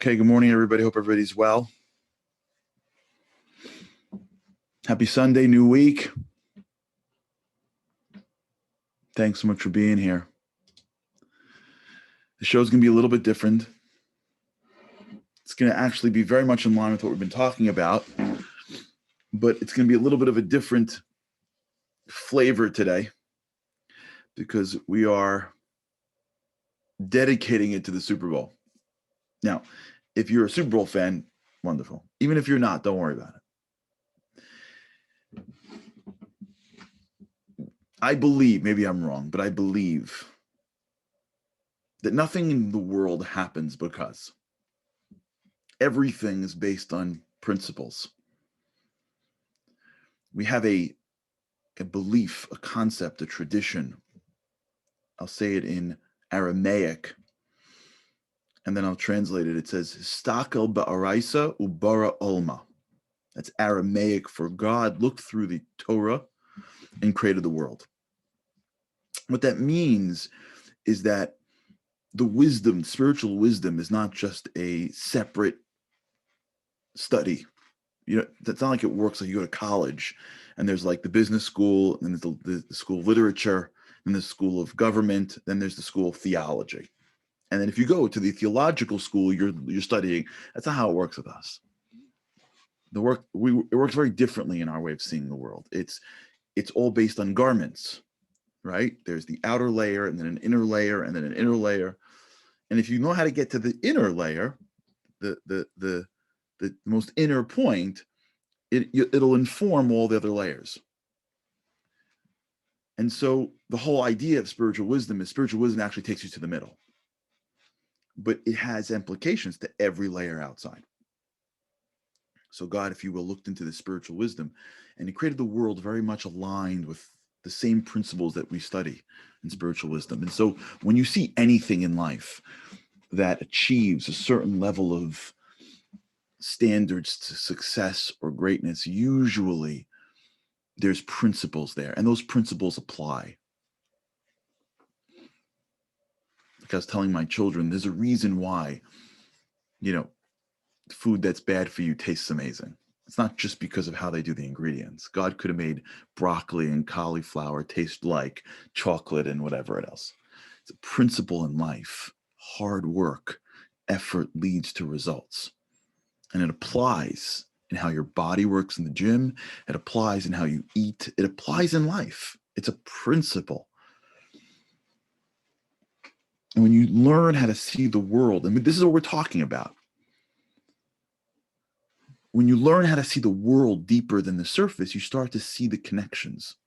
Okay, good morning, everybody. Hope everybody's well. Happy Sunday, new week. Thanks so much for being here. The show's going to be a little bit different. It's going to actually be very much in line with what we've been talking about, but it's going to be a little bit of a different flavor today because we are dedicating it to the Super Bowl. Now, if you're a Super Bowl fan, wonderful. Even if you're not, don't worry about it. I believe, maybe I'm wrong, but I believe that nothing in the world happens because everything is based on principles. We have a belief, a concept, a tradition. I'll say it in Aramaic, and then I'll translate it. It says, Stakel ba'araisa ubara olma. That's Aramaic for God looked through the Torah and created the world. What that means is that the wisdom, spiritual wisdom, is not just a separate study. That's not like it works like you go to college and there's like the business school, and there's the school of literature, and the school of government, then there's the school of theology. And then if you go to the theological school, you're studying. That's not how it works with us. It works very differently in our way of seeing the world. It's all based on garments, right? There's the outer layer, and then an inner layer, and then an inner layer. And if you know how to get to the inner layer, the most inner point, it'll inform all the other layers. And so the whole idea of spiritual wisdom is spiritual wisdom actually takes you to the middle, but it has implications to every layer outside. So God, if you will, looked into the spiritual wisdom, and he created the world very much aligned with the same principles that we study in spiritual wisdom. And so when you see anything in life that achieves a certain level of standards to success or greatness, usually there's principles there, and those principles apply. Like I was telling my children, there's a reason why, food that's bad for you tastes amazing. It's not just because of how they do the ingredients. God could have made broccoli and cauliflower taste like chocolate and whatever else. It's a principle in life. Hard work, effort leads to results. And it applies in how your body works in the gym. It applies in how you eat. It applies in life. It's a principle. And when you learn how to see the world, and this is what we're talking about, when you learn how to see the world deeper than the surface, you start to see the connections.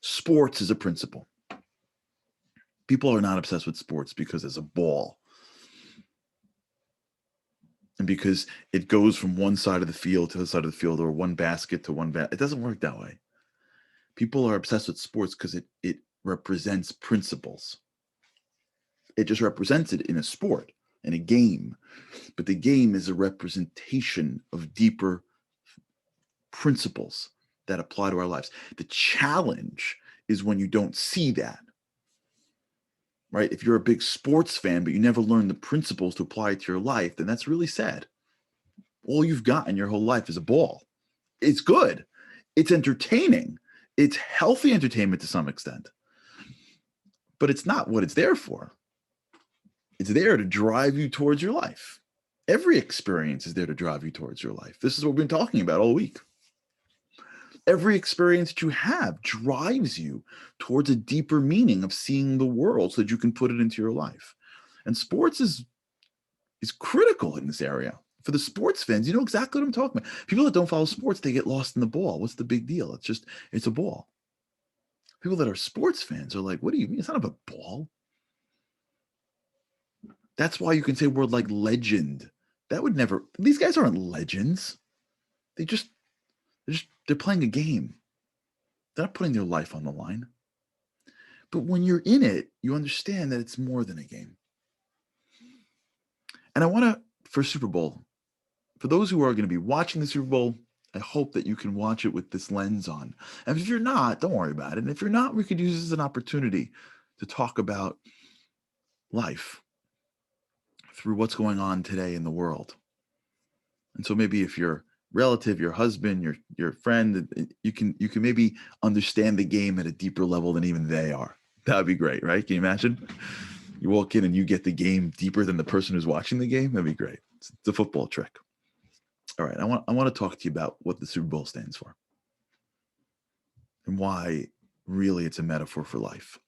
Sports is a principle. People are not obsessed with sports because there's a ball, and because it goes from one side of the field to the side of the field, or one basket to one basket. It doesn't work that way. People are obsessed with sports because it represents principles. It just represents it in a sport, in a game. But the game is a representation of deeper principles that apply to our lives. The challenge is when you don't see that, right? If you're a big sports fan, but you never learn the principles to apply it to your life, then that's really sad. All you've got in your whole life is a ball. It's good. It's entertaining. It's healthy entertainment to some extent, but it's not what it's there for. It's there to drive you towards your life. Every experience is there to drive you towards your life. This is what we've been talking about all week. Every experience that you have drives you towards a deeper meaning of seeing the world so that you can put it into your life. And sports is critical in this area. For the sports fans, you know exactly what I'm talking about. People that don't follow sports, they get lost in the ball. What's the big deal? It's a ball. People that are sports fans are like, what do you mean? It's not a ball. That's why you can say a word like legend. That would never, these guys aren't legends. They're playing a game. They're not putting their life on the line. But when you're in it, you understand that it's more than a game. And I want to, for Super Bowl, for those who are going to be watching the Super Bowl, I hope that you can watch it with this lens on. And if you're not, don't worry about it. And if you're not, we could use this as an opportunity to talk about life. through what's going on today in the world. And so maybe if your relative, your husband, your friend, you can maybe understand the game at a deeper level than even they are. That would be great, right? Can you imagine? You walk in and you get the game deeper than the person who's watching the game. That'd be great. It's a football trick. All right, I want to talk to you about what the Super Bowl stands for and why really it's a metaphor for life.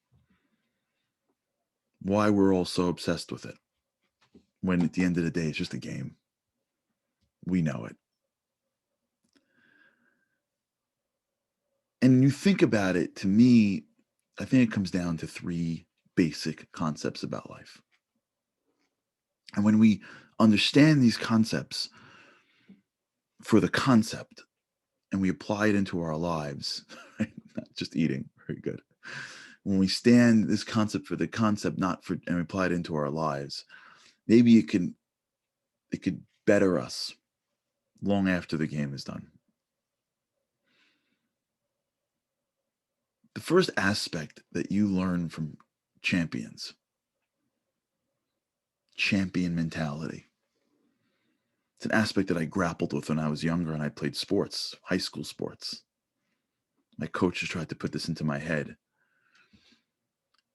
Why we're all so obsessed with it when at the end of the day it's just a game. We know it. And you think about it, to me, I think it comes down to three basic concepts about life. And when we understand these concepts for the concept and we apply it into our lives, right? Not just eating, very good. When we stand this concept for the concept, not for, and we apply it into our lives, maybe it could better us long after the game is done. The first aspect that you learn from champions, champion mentality. It's an aspect that I grappled with when I was younger and I played sports, high school sports. My coaches tried to put this into my head,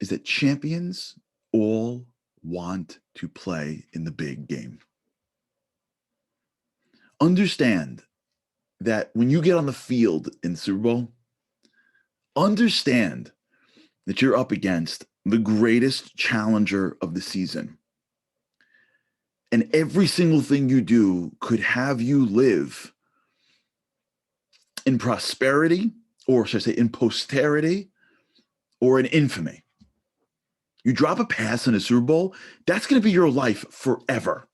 is that champions all want to play in the big game. Understand that when you get on the field in the Super Bowl, understand that you're up against the greatest challenger of the season. And every single thing you do could have you live in prosperity, or should I say in posterity, or in infamy. You drop a pass in a Super Bowl, that's going to be your life forever.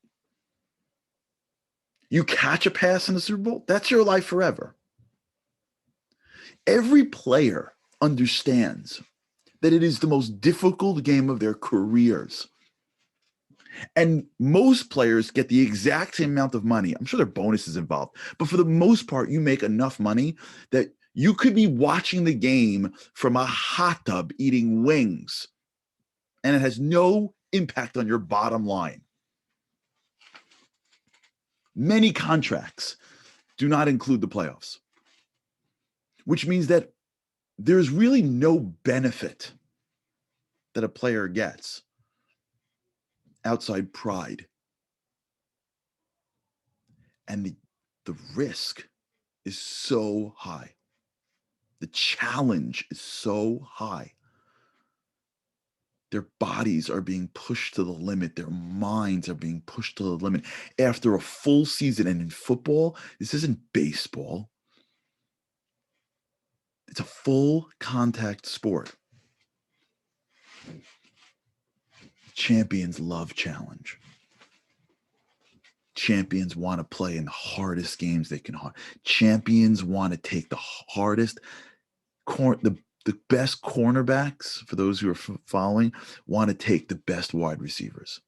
You catch a pass in the Super Bowl, that's your life forever. Every player understands that it is the most difficult game of their careers. And most players get the exact same amount of money. I'm sure there are bonuses involved, but for the most part, you make enough money that you could be watching the game from a hot tub eating wings, and it has no impact on your bottom line. Many contracts do not include the playoffs, which means that there's really no benefit that a player gets outside pride. And the risk is so high. The challenge is so high. Their bodies are being pushed to the limit. Their minds are being pushed to the limit. After a full season, and in football, this isn't baseball. It's a full contact sport. Champions love challenge. Champions want to play in the hardest games they can. Champions want to take the hardest, the best cornerbacks, for those who are following, want to take the best wide receivers.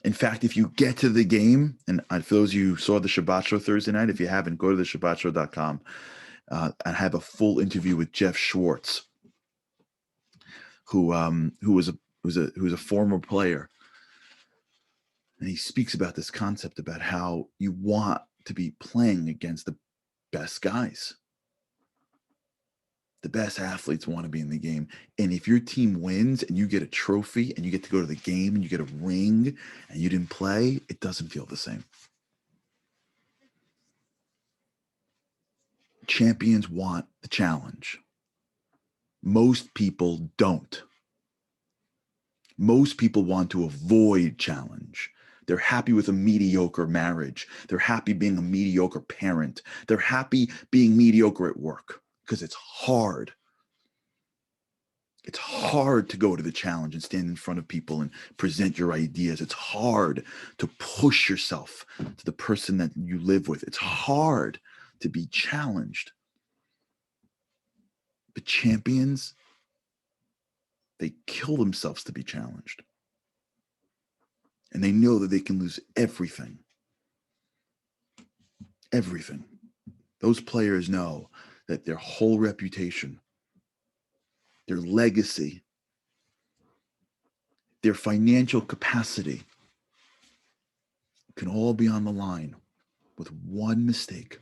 In fact, if you get to the game, and for those of you who saw the Shabbat Show Thursday night, if you haven't, go to the ShabbatShow.com and have a full interview with Jeff Schwartz, who was a former player. And he speaks about this concept about how you want to be playing against the best guys. The best athletes want to be in the game. And if your team wins and you get a trophy and you get to go to the game and you get a ring and you didn't play, it doesn't feel the same. Champions want the challenge. Most people don't. Most people want to avoid challenge. They're happy with a mediocre marriage. They're happy being a mediocre parent. They're happy being mediocre at work because it's hard. It's hard to go to the challenge and stand in front of people and present your ideas. It's hard to push yourself to the person that you live with. It's hard to be challenged. But champions, they kill themselves to be challenged. And they know that they can lose everything. Everything. Those players know that their whole reputation, their legacy, their financial capacity can all be on the line with one mistake.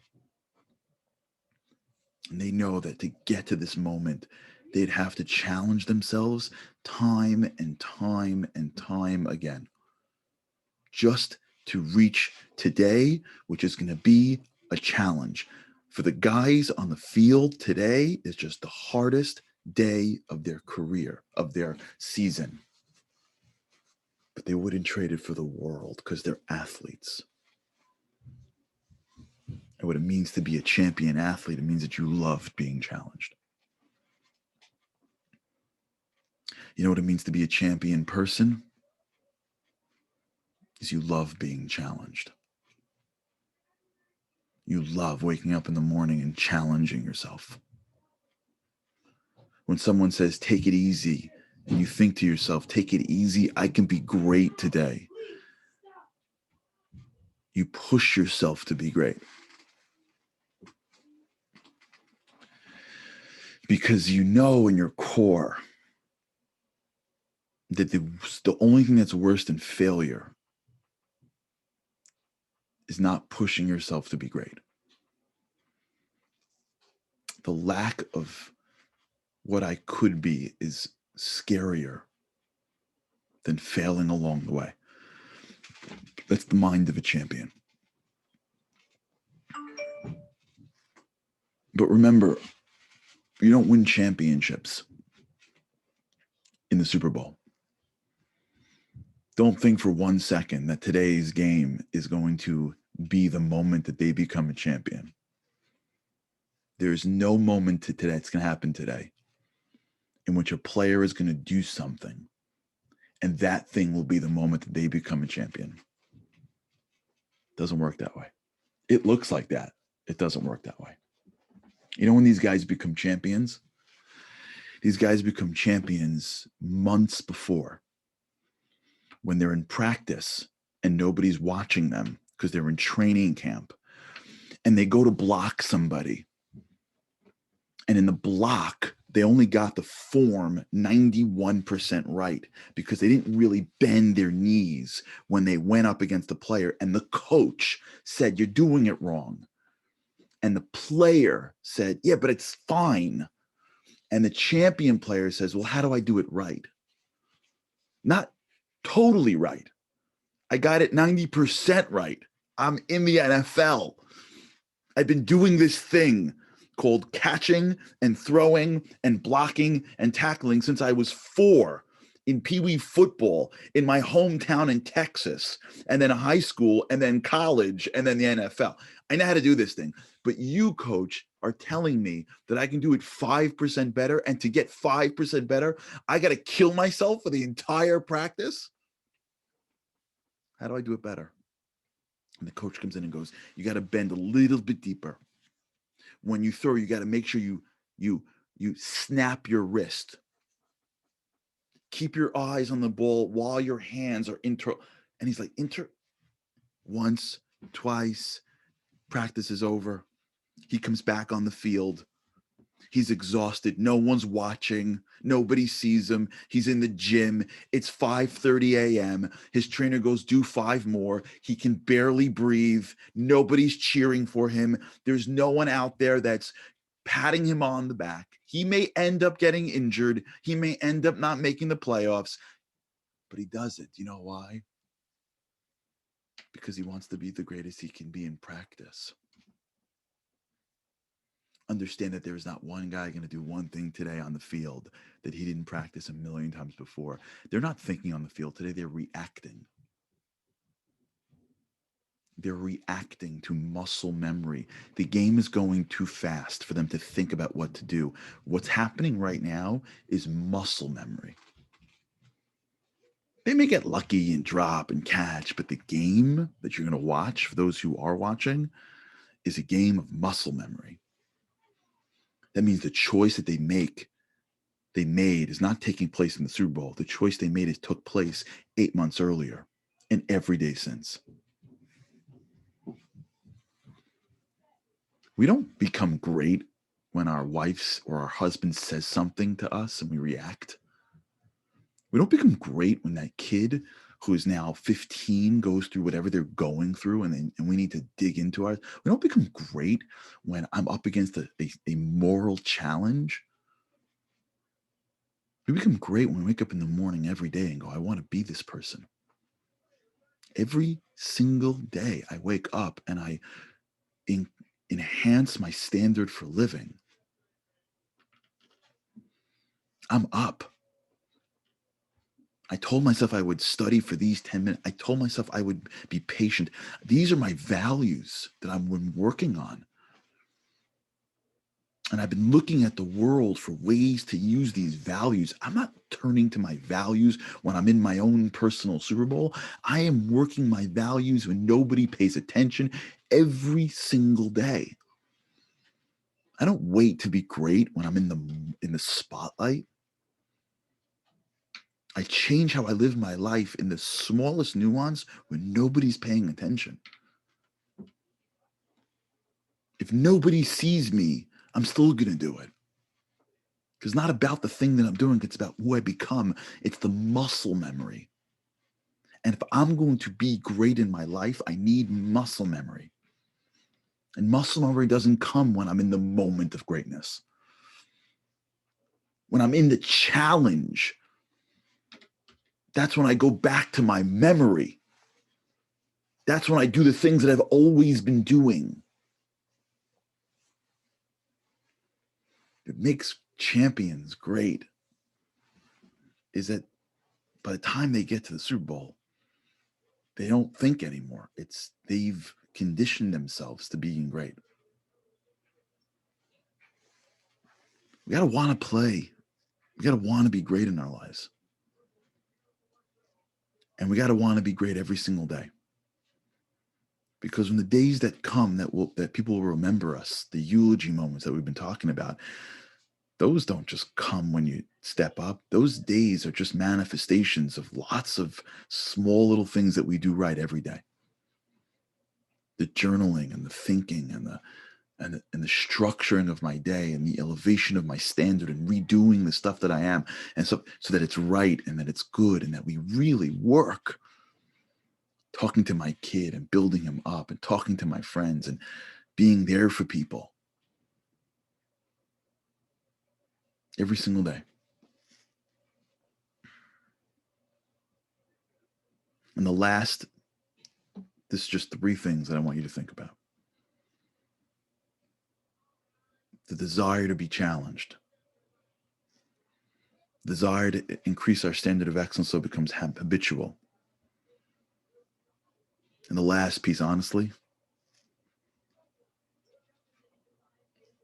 And they know that to get to this moment, they'd have to challenge themselves time and time and time again, just to reach today, which is going to be a challenge. For the guys on the field today, is just the hardest day of their career, of their season. But they wouldn't trade it for the world because they're athletes. And what it means to be a champion athlete, it means that you love being challenged. You know what it means to be a champion person? Is you love being challenged. You love waking up in the morning and challenging yourself. When someone says, take it easy, and you think to yourself, take it easy, I can be great today. You push yourself to be great. Because you know in your core that the only thing that's worse than failure is not pushing yourself to be great. The lack of what I could be is scarier than failing along the way. That's the mind of a champion. But remember, you don't win championships in the Super Bowl. Don't think for 1 second that today's game is going to be the moment that they become a champion. There's no moment today that's going to happen today in which a player is going to do something, and that thing will be the moment that they become a champion. It doesn't work that way. It looks like that. It doesn't work that way. You know when these guys become champions? These guys become champions months before, when they're in practice and nobody's watching them because they're in training camp, and they go to block somebody. And in the block, they only got the form 91% right because they didn't really bend their knees when they went up against the player. And the coach said, you're doing it wrong. And the player said, yeah, but it's fine. And the champion player says, well, how do I do it right? Not totally right. I got it 90% right. I'm in the NFL. I've been doing this thing called catching and throwing and blocking and tackling since I was 4 in Pee Wee football in my hometown in Texas, and then high school, and then college, and then the NFL. I know how to do this thing. But you, coach, are telling me that I can do it 5% better, and to get 5% better, I got to kill myself for the entire practice? How do I do it better? And the coach comes in and goes, you got to bend a little bit deeper. When you throw, you got to make sure you snap your wrist. Keep your eyes on the ball while your hands are intro. And he's like, once, twice, practice is over. He comes back on the field. He's exhausted. No one's watching. Nobody sees him. He's in the gym. It's 5:30 a.m. His trainer goes, do 5 more. He can barely breathe. Nobody's cheering for him. There's no one out there that's patting him on the back. He may end up getting injured. He may end up not making the playoffs, but he does it. You know why? Because he wants to be the greatest he can be in practice. Understand that there's not one guy going to do one thing today on the field that he didn't practice a million times before. They're not thinking on the field today. They're reacting. They're reacting to muscle memory. The game is going too fast for them to think about what to do. What's happening right now is muscle memory. They may get lucky and drop and catch, but the game that you're going to watch, for those who are watching, is a game of muscle memory. That means the choice that they made is not taking place in the Super Bowl. The choice they made took place 8 months earlier and every day since. We don't become great when our wives or our husband says something to us and we react. We don't become great when that kid who is now 15 goes through whatever they're going through, and we need to dig into ours. We don't become great when I'm up against a moral challenge. We become great when we wake up in the morning every day and go, I want to be this person. Every single day I wake up and I enhance my standard for living. I'm up. I told myself I would study for these 10 minutes. I told myself I would be patient. These are my values that I'm working on. And I've been looking at the world for ways to use these values. I'm not turning to my values when I'm in my own personal Super Bowl. I am working my values when nobody pays attention every single day. I don't wait to be great when I'm in the spotlight. I change how I live my life in the smallest nuance when nobody's paying attention. If nobody sees me, I'm still going to do it. Because it's not about the thing that I'm doing, it's about who I become. It's the muscle memory. And if I'm going to be great in my life, I need muscle memory. And muscle memory doesn't come when I'm in the moment of greatness. When I'm in the challenge, that's when I go back to my memory. That's when I do the things that I've always been doing. It makes champions great is that by the time they get to the Super Bowl, they don't think anymore. They've conditioned themselves to being great. We got to want to play. We got to want to be great in our lives. And we got to want to be great every single day. Because when the days that come that people will remember us, the eulogy moments that we've been talking about, those don't just come when you step up. Those days are just manifestations of lots of small little things that we do right every day. The journaling and the thinking and the structuring of my day and the elevation of my standard and redoing the stuff that I am, and so that it's right and that it's good and that we really work. Talking to my kid and building him up and talking to my friends and being there for people every single day. And this is just 3 things that I want you to think about. The desire to be challenged. The desire to increase our standard of excellence so it becomes habitual. And the last piece, honestly,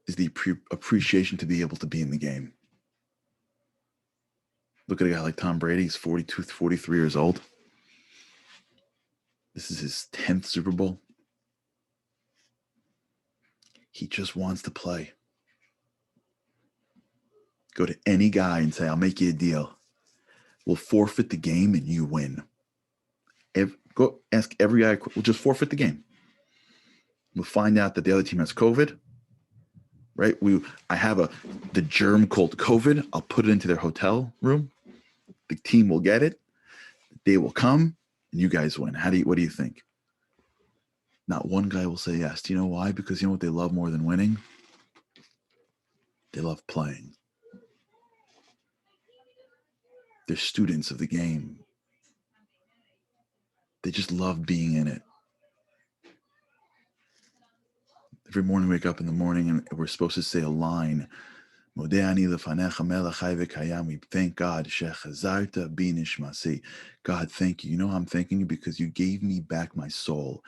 is the appreciation to be able to be in the game. Look at a guy like Tom Brady. He's 42, 43 years old. This is his 10th Super Bowl. He just wants to play. Go to any guy and say, I'll make you a deal. We'll forfeit the game and you win. Go ask every guy, we'll just forfeit the game. We'll find out that the other team has COVID, right? I have the germ called COVID. I'll put it into their hotel room. The team will get it. They will come and you guys win. What do you think? Not one guy will say yes. Do you know why? Because you know what they love more than winning? They love playing. They're students of the game. They just love being in it. Every morning we wake up in the morning and we're supposed to say a line. We thank God. God, thank you. You know how I'm thanking you? Because you gave me back my soul.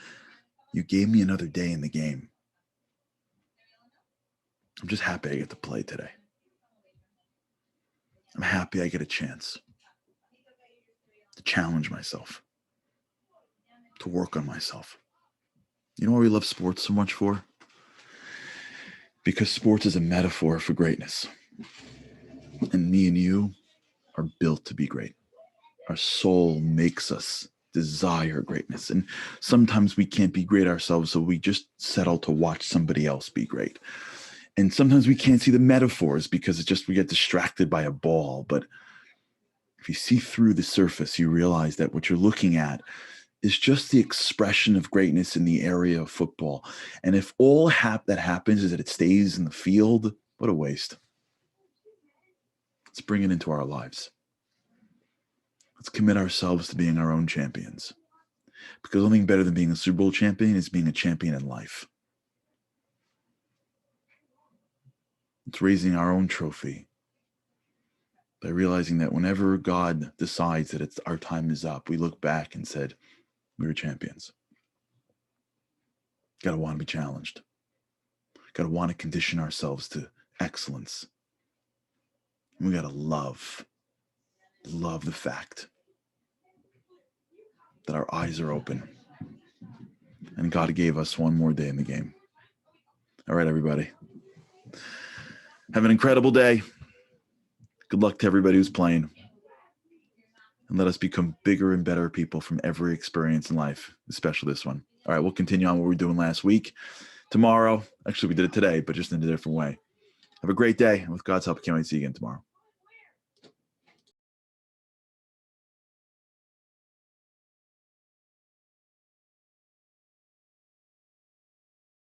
You gave me another day in the game. I'm just happy I get to play today. I'm happy I get a chance to challenge myself, to work on myself. You know why we love sports so much for? Because sports is a metaphor for greatness. And me and you are built to be great. Our soul makes us desire greatness. And sometimes we can't be great ourselves, so we just settle to watch somebody else be great. And sometimes we can't see the metaphors because we get distracted by a ball. But If you see through the surface, you realize that what you're looking at is just the expression of greatness in the area of football. And if all that happens is that it stays in the field, what a waste. Let's bring it into our lives. Let's commit ourselves to being our own champions. Because nothing better than being a Super Bowl champion is being a champion in life. It's raising our own trophy by realizing that whenever God decides that our time is up, we look back and said, we were champions. Got to want to be challenged. Got to want to condition ourselves to excellence. And we got to love the fact that our eyes are open and God gave us one more day in the game. All right, everybody. Have an incredible day. Good luck to everybody who's playing. And let us become bigger and better people from every experience in life, especially this one. All right, we'll continue on what we were doing last week. Tomorrow, actually we did it today, but just in a different way. Have a great day. And with God's help, I can't wait to see you again tomorrow.